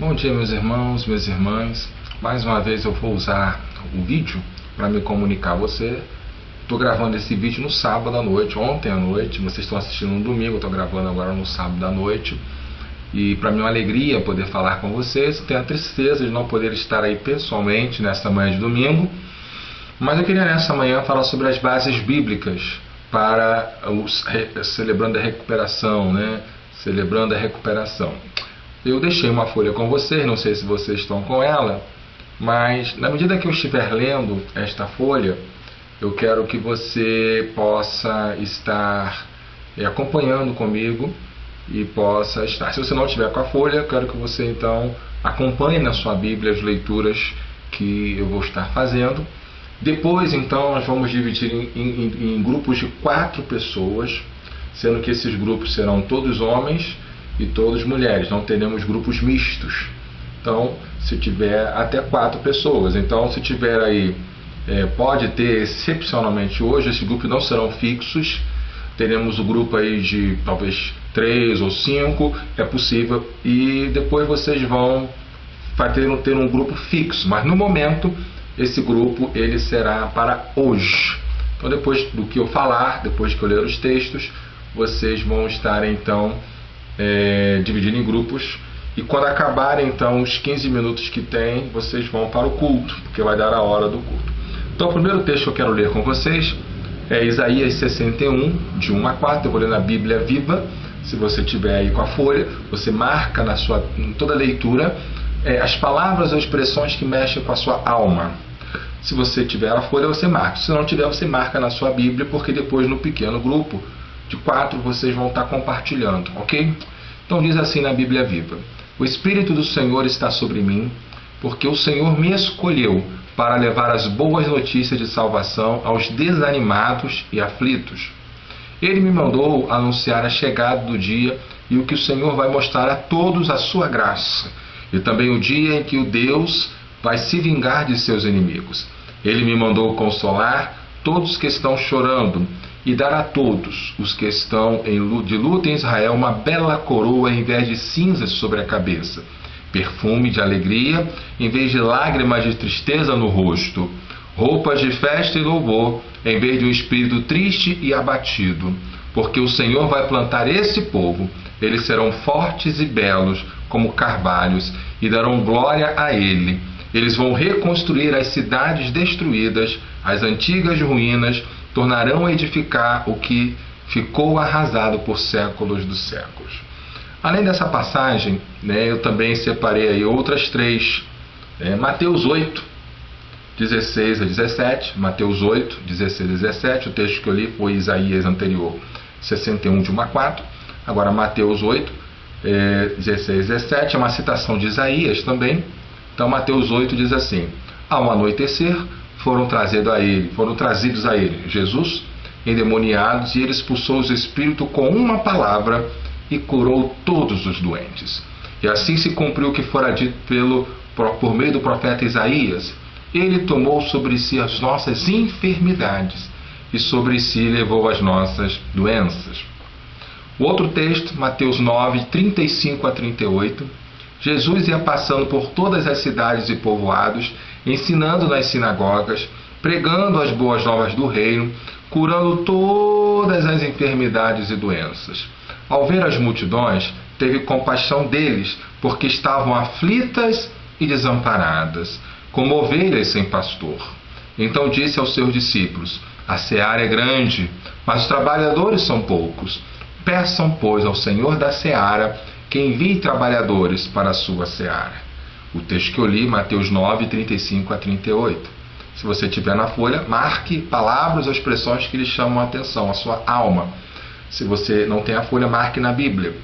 Bom dia, meus irmãos, minhas irmãs. Mais uma vez eu vou usar o vídeo para me comunicar a você. Estou gravando esse vídeo no sábado à noite, ontem à noite. Vocês estão assistindo no domingo, eu estou gravando agora no sábado à noite. E para mim é uma alegria poder falar com vocês. Tenho a tristeza de não poder estar aí pessoalmente nesta manhã de domingo. Mas eu queria nessa manhã falar sobre as bases bíblicas para celebrando a recuperação, né? Celebrando a recuperação. Eu deixei uma folha com vocês, não sei se vocês estão com ela, mas na medida que eu estiver lendo esta folha, eu quero que você possa estar acompanhando comigo e possa estar. Se você não estiver com a folha, eu quero que você então acompanhe na sua Bíblia as leituras que eu vou estar fazendo. Depois então nós vamos dividir em grupos de 4 pessoas, sendo que esses grupos serão todos homens e todas mulheres, não teremos grupos mistos. Então, se tiver até 4 pessoas, então se tiver aí, pode ter excepcionalmente hoje, esses grupos não serão fixos, teremos o grupo aí de talvez 3 ou 5, é possível, e depois vocês vão ter um grupo fixo, mas no momento esse grupo ele será para hoje. Então depois do que eu falar, depois que eu ler os textos, vocês vão estar então dividindo em grupos, e quando acabarem então os 15 minutos que tem, vocês vão para o culto, porque vai dar a hora do culto. Então o primeiro texto que eu quero ler com vocês é Isaías 61, de 1 a 4, eu vou ler na Bíblia Viva. Se você tiver aí com a folha, você marca em toda a leitura as palavras ou expressões que mexem com a sua alma. Se você tiver a folha, você marca. Se não tiver, você marca na sua Bíblia, porque depois no pequeno grupo de 4 vocês vão estar compartilhando, ok? Então diz assim na Bíblia Viva: O Espírito do Senhor está sobre mim, porque o Senhor me escolheu para levar as boas notícias de salvação aos desanimados e aflitos. Ele me mandou anunciar a chegada do dia e o que o Senhor vai mostrar a todos a sua graça, e também o dia em que o Deus vai se vingar de seus inimigos. Ele me mandou consolar todos que estão chorando e dar a todos os que estão de luta em Israel uma bela coroa em vez de cinzas sobre a cabeça, perfume de alegria em vez de lágrimas de tristeza no rosto, roupas de festa e louvor em vez de um espírito triste e abatido, porque o Senhor vai plantar esse povo. Eles serão fortes e belos como carvalhos e darão glória a Ele. Eles vão reconstruir as cidades destruídas, as antigas ruínas tornarão a edificar o que ficou arrasado por séculos dos séculos. Além dessa passagem, eu também separei aí outras 3. Mateus 8, 16 a 17. Mateus 8, 16 a 17. O texto que eu li foi Isaías anterior, 61, de 1 a 4. Agora Mateus 8, 16 a 17. É uma citação de Isaías também. Então Mateus 8 diz assim: Ao anoitecer foram trazidos a ele Jesus endemoniados, e ele expulsou os espíritos com uma palavra e curou todos os doentes. E assim se cumpriu o que fora dito por meio do profeta Isaías: Ele tomou sobre si as nossas enfermidades e sobre si levou as nossas doenças. O outro texto, Mateus 9, 35 a 38. Jesus ia passando por todas as cidades e povoados, ensinando nas sinagogas, pregando as boas novas do reino, curando todas as enfermidades e doenças. Ao ver as multidões, teve compaixão deles, porque estavam aflitas e desamparadas, como ovelhas sem pastor. Então disse aos seus discípulos: A seara é grande, mas os trabalhadores são poucos. Peçam, pois, ao Senhor da seara que envie trabalhadores para a sua seara. O texto que eu li, Mateus 9, 35 a 38. Se você tiver na folha, marque palavras ou expressões que lhe chamam a atenção, a sua alma. Se você não tem a folha, marque na Bíblia.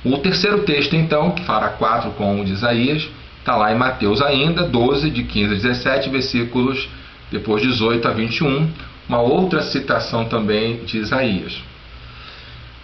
O terceiro texto, então, que fará 4 com o de Isaías, está lá em Mateus ainda, 12, de 15 a 17, versículos depois 18 a 21, uma outra citação também de Isaías.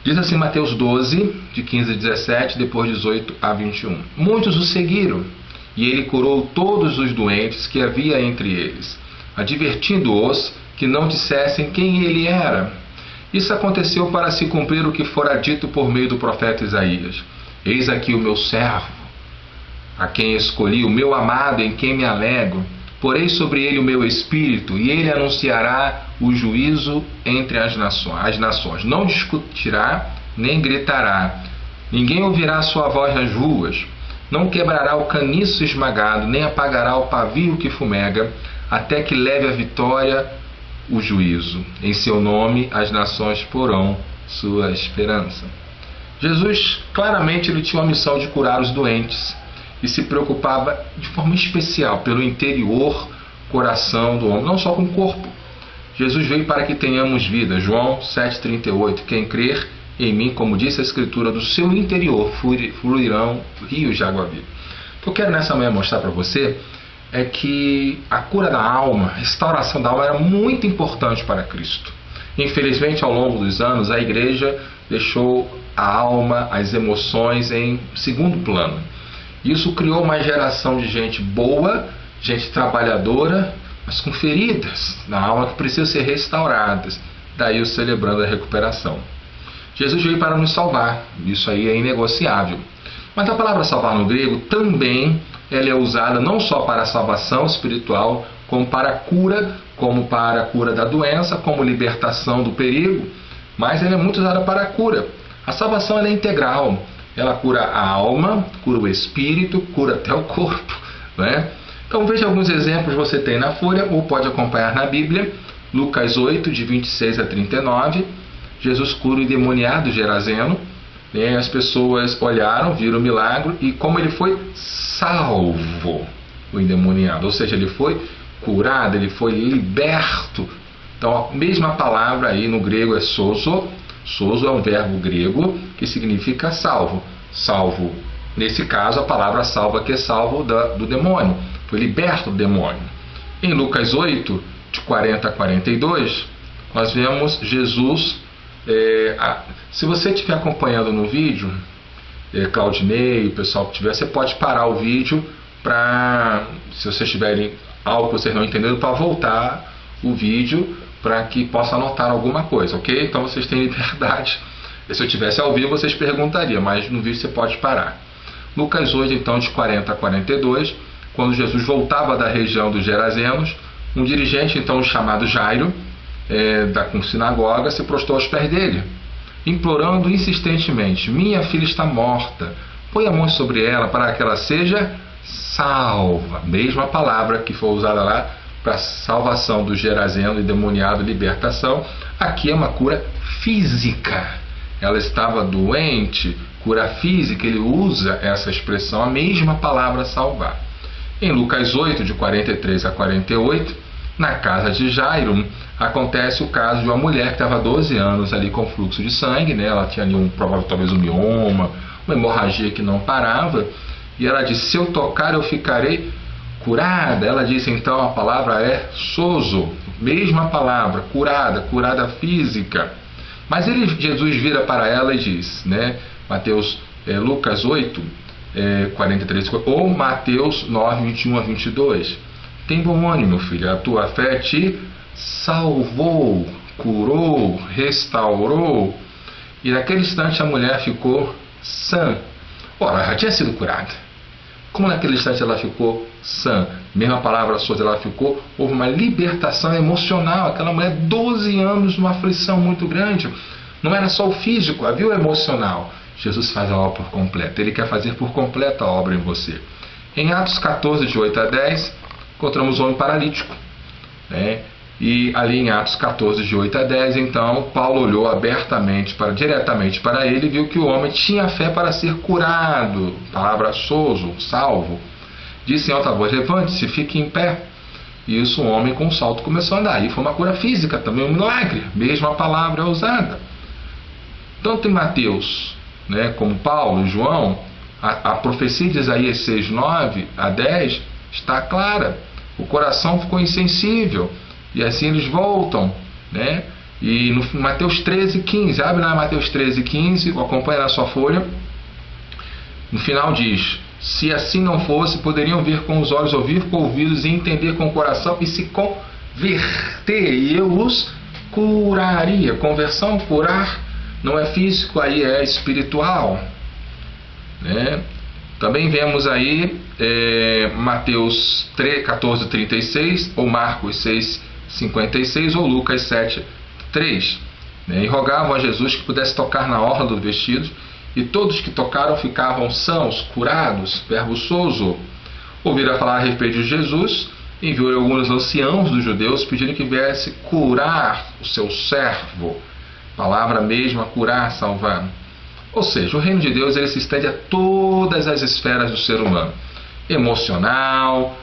Diz assim Mateus 12, de 15 a 17, depois 18 a 21. Muitos o seguiram, e ele curou todos os doentes que havia entre eles, advertindo-os que não dissessem quem ele era. Isso aconteceu para se cumprir o que fora dito por meio do profeta Isaías: Eis aqui o meu servo, a quem escolhi, o meu amado em quem me alegro. Porei sobre ele o meu espírito, e ele anunciará o juízo entre as nações. Não discutirá, nem gritará. Ninguém ouvirá a sua voz nas ruas. Não quebrará o caniço esmagado, nem apagará o pavio que fumega, até que leve a vitória o juízo. Em seu nome as nações porão sua esperança. Jesus, claramente, ele tinha uma missão de curar os doentes e se preocupava de forma especial pelo interior, coração do homem, não só com o corpo. Jesus veio para que tenhamos vida. João 7,38. Quem crer em mim, como disse a Escritura, do seu interior fluirão rios de água viva. O que eu quero nessa manhã mostrar para você é que a cura da alma, a restauração da alma era muito importante para Cristo. Infelizmente, ao longo dos anos, a igreja deixou a alma, as emoções em segundo plano. Isso criou uma geração de gente boa, gente trabalhadora, mas com feridas na alma que precisam ser restauradas. Daí o celebrando a recuperação. Jesus veio para nos salvar, isso aí é inegociável. Mas a palavra salvar no grego também ela é usada não só para a salvação espiritual, como para a cura da doença, como libertação do perigo, mas ela é muito usada para a cura. A salvação ela é integral, ela cura a alma, cura o espírito, cura até o corpo, né? Então veja alguns exemplos, você tem na folha ou pode acompanhar na Bíblia. Lucas 8, de 26 a 39, Jesus cura o endemoniado Gerazeno. As pessoas olharam, viram o milagre e como ele foi salvo, o endemoniado, ou seja, ele foi curado, ele foi liberto. Então a mesma palavra aí no grego é sozo. Sozo é um verbo grego que significa salvo. Salvo, nesse caso a palavra salva que é salvo do demônio, foi liberto do demônio. Em Lucas 8, de 40 a 42, nós vemos Jesus. Se você estiver acompanhando no vídeo, Claudinei, o pessoal que tiver, você pode parar o vídeo para, se vocês tiverem algo que vocês não entenderam, para voltar o vídeo para que possa anotar alguma coisa, ok? Então vocês têm liberdade. Se eu tivesse ao vivo vocês perguntariam, mas no vídeo você pode parar. Lucas 8, então, de 40 a 42, quando Jesus voltava da região dos Gerazenos, um dirigente então chamado Jairo, da sinagoga, se prostrou aos pés dele, implorando insistentemente: minha filha está morta, põe a mão sobre ela para que ela seja salva. Mesma palavra que foi usada lá para salvação do Gerazeno, endemoniado, libertação. Aqui é uma cura física. Ela estava doente, cura física, ele usa essa expressão, a mesma palavra salvar. Em Lucas 8, de 43 a 48, na casa de Jairo, acontece o caso de uma mulher que estava há 12 anos ali com fluxo de sangue, né? Ela tinha ali talvez um mioma, uma hemorragia que não parava, e ela disse: se eu tocar eu ficarei curada. Ela disse então, a palavra é sozo, mesma palavra, curada física. Mas Jesus vira para ela e diz, né? Lucas 8, 43, ou Mateus 9, 21 a 22. Tem bom ânimo, filha, a tua fé te salvou, curou, restaurou. E naquele instante a mulher ficou sã. Ora, ela já tinha sido curada. Como naquele instante ela ficou sã? Mesma palavra soz, houve uma libertação emocional. Aquela mulher, 12 anos, numa aflição muito grande. Não era só o físico, havia o emocional. Jesus faz a obra por completo. Ele quer fazer por completo a obra em você. Em Atos 14, de 8 a 10, encontramos o homem paralítico, né? E ali em Atos 14, de 8 a 10, então, Paulo olhou diretamente para ele e viu que o homem tinha fé para ser curado. Palavra sozo, salvo. Disse em alta voz: levante-se, fique em pé. E isso, o homem com um salto começou a andar. E foi uma cura física, também um milagre. Mesma palavra usada. Tanto em Mateus, né, como Paulo e João, a profecia de Isaías 6, 9 a 10 está clara. O coração ficou insensível. E assim eles voltam, né? E no Mateus 13, 15, abre lá Mateus 13, 15, acompanha na sua folha. No final diz: se assim não fosse, poderiam ver com os olhos, ouvir com ouvidos e entender com o coração e se converter, e eu os curaria. Conversão, curar, não é físico, aí é espiritual, né? Também vemos aí Mateus 14:36, ou Marcos 6:56, ou Lucas 7:3. E rogavam a Jesus que pudesse tocar na orla do vestido, e todos que tocaram ficavam sãos, curados. Verbo sozo. Ouviram falar a respeito de Jesus, enviou alguns anciãos dos judeus pedindo que viesse curar o seu servo. Palavra mesma, curar, salvar. Ou seja, o reino de Deus ele se estende a todas as esferas do ser humano: emocional,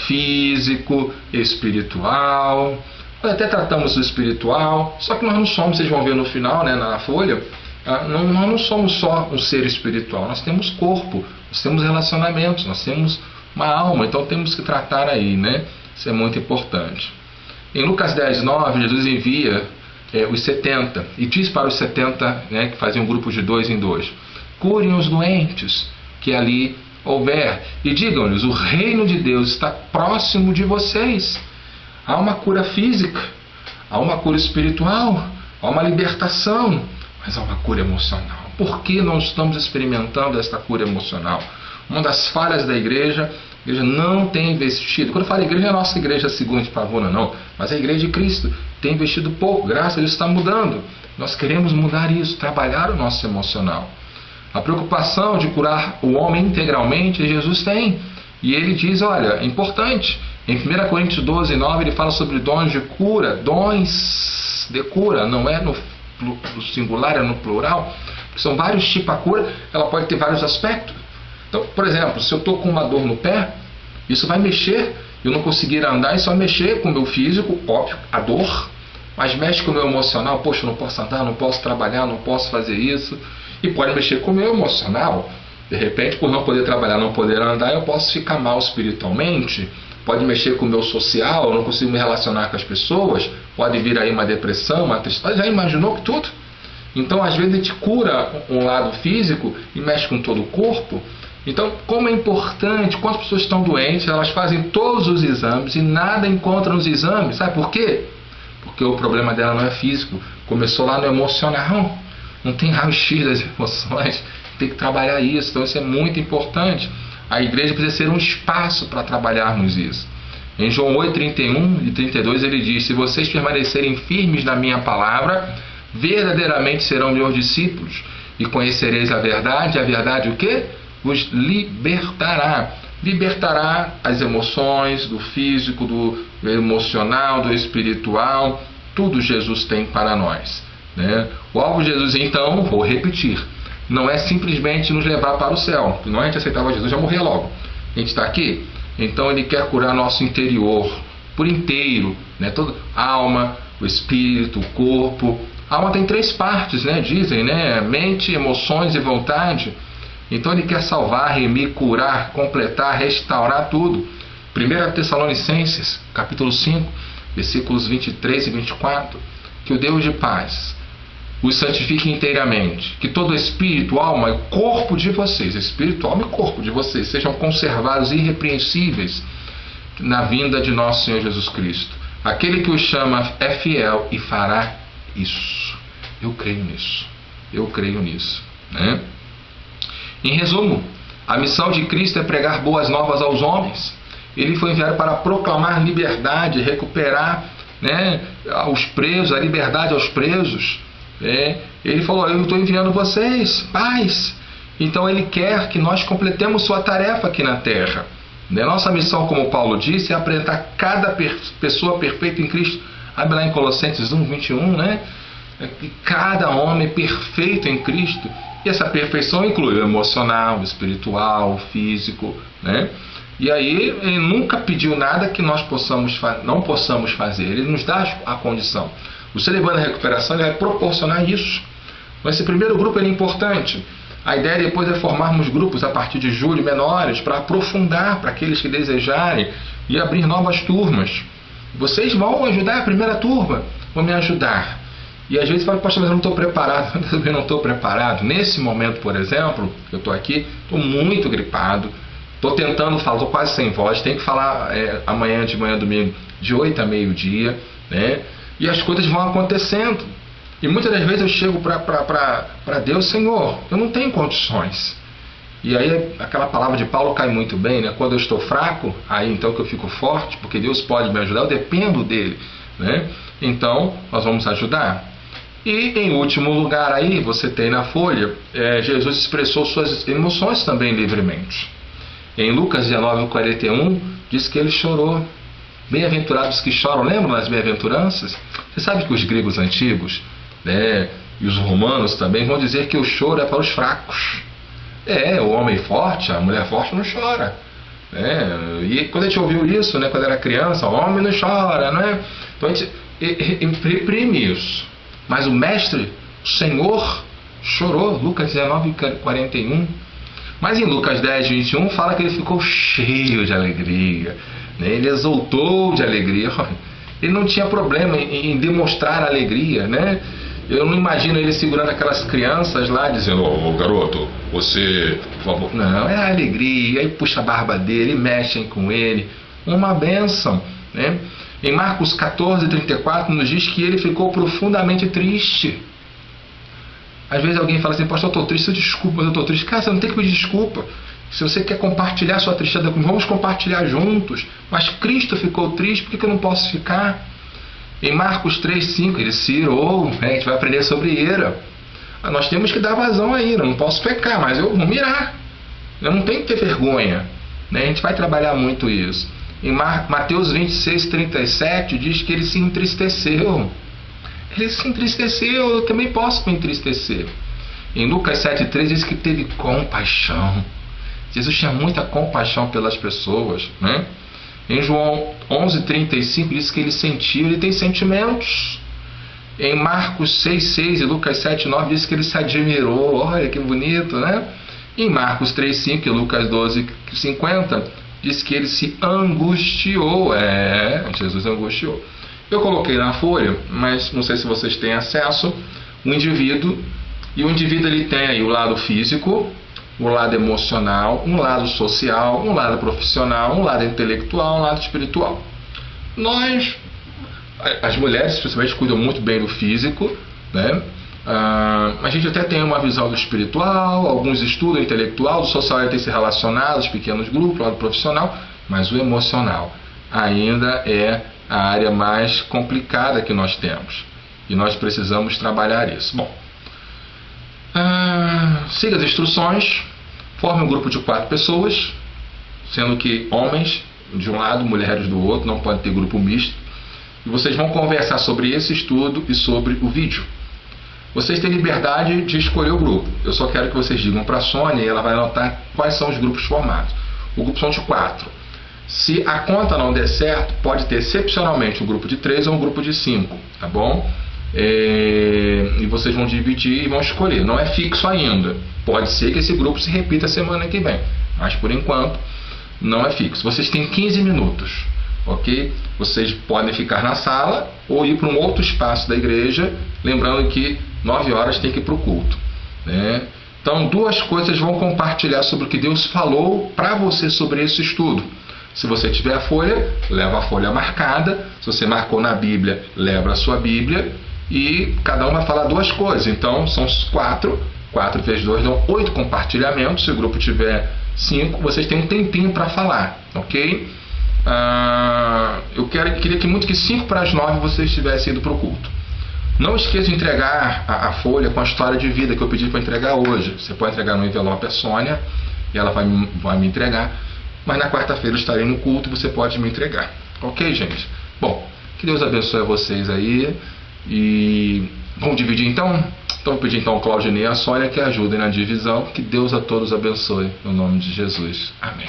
físico, espiritual. Nós até tratamos do espiritual, só que nós não somos, vocês vão ver no final, né, na folha, nós não somos só um ser espiritual, nós temos corpo, nós temos relacionamentos, nós temos uma alma, então temos que tratar aí, né? Isso é muito importante. Em Lucas 10:9, Jesus envia os 70 e diz para os 70, né, que faziam um grupo de 2 em 2: curem os doentes que ali houver e digam-lhes: o reino de Deus está próximo de vocês. Há uma cura física, há uma cura espiritual, há uma libertação, mas há uma cura emocional. Por que não estamos experimentando esta cura emocional? Uma das falhas da igreja, a igreja não tem investido. Quando eu falo igreja, não é a nossa igreja segunda de Pavuna, não, mas a igreja de Cristo tem investido pouco. Graças a Deus está mudando. Nós queremos mudar isso, trabalhar o nosso emocional. A preocupação de curar o homem integralmente, Jesus tem. E ele diz, olha, é importante. Em 1 Coríntios 12:9 ele fala sobre dons de cura, dons de cura, não é no singular, é no plural, porque são vários tipos de cura, ela pode ter vários aspectos. Então, por exemplo, se eu estou com uma dor no pé, isso vai mexer, eu não conseguir andar, isso vai mexer com o meu físico, óbvio, a dor, mas mexe com o meu emocional, poxa, eu não posso andar, não posso trabalhar, não posso fazer isso, e pode mexer com o meu emocional. De repente, por não poder trabalhar, não poder andar, eu posso ficar mal espiritualmente. Pode mexer com o meu social, eu não consigo me relacionar com as pessoas, pode vir aí uma depressão, uma tristeza. Já imaginou que tudo? Então, às vezes, a gente cura um lado físico e mexe com todo o corpo. Então, como é importante, quando as pessoas estão doentes, elas fazem todos os exames e nada encontram nos exames. Sabe por quê? Porque o problema dela não é físico, começou lá no emocional. Não tem raio-x das emoções, tem que trabalhar isso. Então, isso é muito importante. A igreja precisa ser um espaço para trabalharmos isso. Em João 8:31 e 32 ele diz: se vocês permanecerem firmes na minha palavra, verdadeiramente serão meus discípulos, e conhecereis a verdade o quê? Os libertará. Libertará as emoções, do físico, do emocional, do espiritual, tudo Jesus tem para nós, né? O alvo de Jesus, então, vou repetir, não é simplesmente nos levar para o céu. Não, a gente aceitava Jesus, já morria logo. A gente está aqui, então ele quer curar nosso interior por inteiro, né? Toda a alma, o espírito, o corpo. A alma tem 3 partes, né? Dizem, né? Mente, emoções e vontade. Então ele quer salvar, remir, curar, completar, restaurar tudo. 1 Tessalonicenses, capítulo 5, versículos 23 e 24. Que o Deus de paz os santifique inteiramente, que todo espírito, alma e corpo de vocês, espírito, alma e corpo de vocês, sejam conservados irrepreensíveis na vinda de nosso Senhor Jesus Cristo. Aquele que os chama é fiel e fará isso. Eu creio nisso. Eu creio nisso, né? Em resumo, a missão de Cristo é pregar boas novas aos homens. Ele foi enviado para proclamar liberdade, recuperar, né, aos presos, a liberdade aos presos. Ele falou: eu estou enviando vocês, paz. Então ele quer que nós completemos sua tarefa aqui na terra. Nossa missão, como Paulo disse, é apresentar cada pessoa perfeita em Cristo. Abre lá em Colossenses 1:21, né? Cada homem perfeito em Cristo. E essa perfeição inclui o emocional, o espiritual, o físico, né? E aí ele nunca pediu nada que nós não possamos fazer. Ele nos dá a condição. O Celebrando a Recuperação ele vai proporcionar isso. Então, esse primeiro grupo é importante. A ideia depois é formarmos grupos a partir de julho menores para aprofundar para aqueles que desejarem e abrir novas turmas. Vocês vão ajudar a primeira turma, vão me ajudar. E às vezes fala: pastor, mas eu não estou preparado. Eu também não estou preparado. Nesse momento, por exemplo, eu estou aqui, estou muito gripado, estou tentando falar, estou quase sem voz, tenho que falar amanhã de manhã, domingo, de 8 a meio-dia, né? E as coisas vão acontecendo. E muitas das vezes eu chego para Deus: Senhor, eu não tenho condições. E aí aquela palavra de Paulo cai muito bem, né? Quando eu estou fraco, aí então que eu fico forte, porque Deus pode me ajudar, eu dependo dele, né? Então nós vamos ajudar. E em último lugar aí, você tem na folha, Jesus expressou suas emoções também livremente. Em Lucas 19:41, diz que ele chorou. Bem-aventurados que choram, lembram das bem-aventuranças? Você sabe que os gregos antigos, né, e os romanos também vão dizer que o choro é para os fracos. O homem forte, a mulher forte não chora. E quando a gente ouviu isso, né, quando era criança, o homem não chora, né? Então a gente reprime isso. Mas o Mestre, o Senhor, chorou, Lucas 19:41. Mas em Lucas 10:21 fala que ele ficou cheio de alegria, né? Ele exultou de alegria. Ele não tinha problema em demonstrar alegria, né? Eu não imagino ele segurando aquelas crianças lá, dizendo: ô garoto, você, por favor. Não, é a alegria. Aí puxa a barba dele, mexem com ele. Uma bênção, né? Em Marcos 14:34 nos diz que ele ficou profundamente triste. Às vezes alguém fala assim: pastor, eu estou triste, desculpa, mas eu estou triste. Cara, você não tem que pedir desculpa. Se você quer compartilhar sua tristeza comigo, vamos compartilhar juntos. Mas Cristo ficou triste, por que eu não posso ficar? Em Marcos 3:5 ele se irou, né? A gente vai aprender sobre ira. Nós temos que dar vazão à ira. Eu não posso pecar, mas eu vou mirar. Eu não tenho que ter vergonha, né? A gente vai trabalhar muito isso. Em Mateus 26:37 diz que ele se entristeceu. Ele se entristeceu, eu também posso me entristecer. Em Lucas 7:3 diz que teve compaixão. Jesus tinha muita compaixão pelas pessoas, né? Em João 11:35 diz que ele sentiu, ele tem sentimentos. Em Marcos 6:6 e Lucas 7:9 diz que ele se admirou. Olha que bonito, né? Em Marcos 3:5 e Lucas 12:50 diz que ele se angustiou. Jesus angustiou. Eu coloquei na folha, mas não sei se vocês têm acesso, o indivíduo. E o indivíduo ele tem aí o lado físico, um lado emocional, um lado social, um lado profissional, um lado intelectual, um lado espiritual. Nós, as mulheres principalmente, cuidam muito bem do físico, né? A gente até tem uma visão do espiritual, alguns estudam o intelectual, do social tem se relacionado, os pequenos grupos, o lado profissional, mas o emocional ainda é a área mais complicada que nós temos. E nós precisamos trabalhar isso. Bom, siga as instruções, forme um grupo de 4 pessoas, sendo que homens de um lado, mulheres do outro, não pode ter grupo misto. E vocês vão conversar sobre esse estudo e sobre o vídeo. Vocês têm liberdade de escolher o grupo. Eu só quero que vocês digam para a Sônia e ela vai anotar quais são os grupos formados. O grupo são de 4. Se a conta não der certo, pode ter excepcionalmente um grupo de 3 ou um grupo de 5, tá bom? E vocês vão dividir e vão escolher. Não é fixo ainda. Pode ser que esse grupo se repita semana que vem, mas por enquanto não é fixo. Vocês têm 15 minutos, ok? Vocês podem ficar na sala ou ir para um outro espaço da igreja, lembrando que 9 horas tem que ir para o culto, né? Então, 2 coisas vão compartilhar sobre o que Deus falou para você sobre esse estudo. Se você tiver a folha, leva a folha marcada. Se você marcou na Bíblia, leva a sua Bíblia. E cada um vai falar 2 coisas. Então, são 4. 4 vezes 2 dão 8 compartilhamentos. Se o grupo tiver 5, vocês têm um tempinho para falar, ok? Eu queria que muito que 5 para as 9 vocês tivessem ido para o culto. Não esqueça de entregar a folha com a história de vida que eu pedi para entregar hoje. Você pode entregar no envelope a Sônia e ela vai me entregar. Mas na quarta-feira eu estarei no culto e você pode me entregar. Ok, gente? Bom, que Deus abençoe vocês aí. E vamos dividir então? Então vou pedir então ao Claudinei e a Sônia que ajudem na divisão. Que Deus a todos abençoe. No nome de Jesus. Amém.